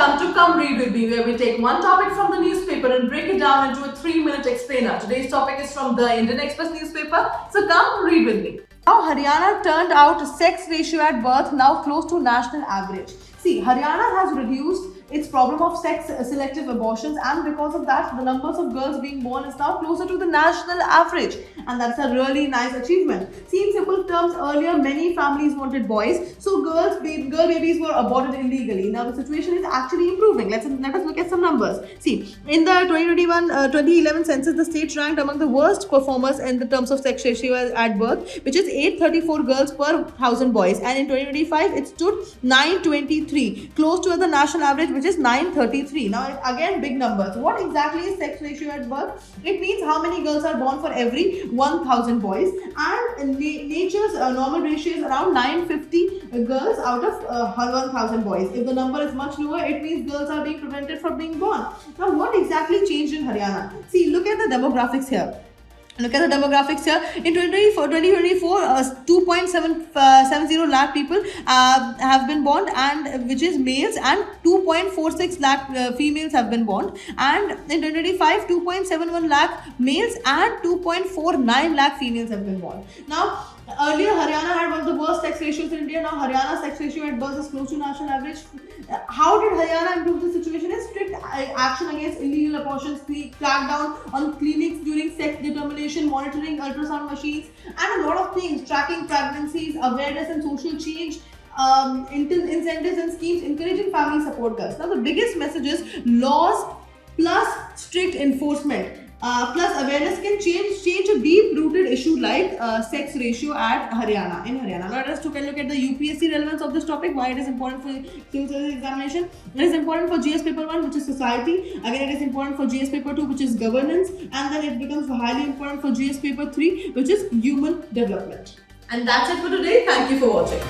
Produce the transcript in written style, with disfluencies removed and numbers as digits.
welcome to Come Read With Me, where we take one topic from the newspaper and break it down into a 3-minute explainer. Today's topic is from the Indian Express newspaper, so come read with me. Now, Haryana turned out sex ratio at birth now close to national average. See, Haryana has reduced its problem of sex selective abortions, and because of that, the numbers of girls being born is now closer to the national average, and that's a really nice achievement. See, in simple terms, earlier many families wanted boys, so girl babies were aborted illegally. Now the situation is actually improving. Let us look at some numbers. See, in the 2011 census, the state ranked among the worst performers in the terms of sex ratio at birth, which is 834 girls per 1,000 boys, and in 2025 it stood 923, close to the national average, which is 933. Now again, big numbers. What exactly is sex ratio at birth? It means how many girls are born for every 1,000 boys, and nature's normal ratio is around 950 girls out of 1,000 boys. If the number is much lower, it means girls are being prevented from being born. Now what exactly changed in Haryana? See, look at the demographics here. Look at the demographics here. In 2024, 2.770 lakh people have been born, and which is males, and 2.46 lakh females have been born. And in 2025, 2.71 lakh males and 2.49 lakh females have been born. Now, earlier Haryana had one of the worst sex ratios in India. Now Haryana's sex ratio at birth is close to national average. How did Haryana improve the situation? Is strict action against illegal abortions, crack down on clinics during sex determination, monitoring ultrasound machines, and a lot of things, tracking pregnancies, awareness and social change, incentives and schemes encouraging family support girls. Now the biggest message is laws plus strict enforcement plus awareness can change a deep-rooted issue like sex ratio at Haryana. Now let us take a look at the UPSC relevance of this topic. Why it is important for civil service examination? It is important for GS paper 1, which is society. Again, it is important for GS paper 2, which is governance, and then it becomes highly important for GS paper 3, which is human development. And that's it for today. Thank you for watching.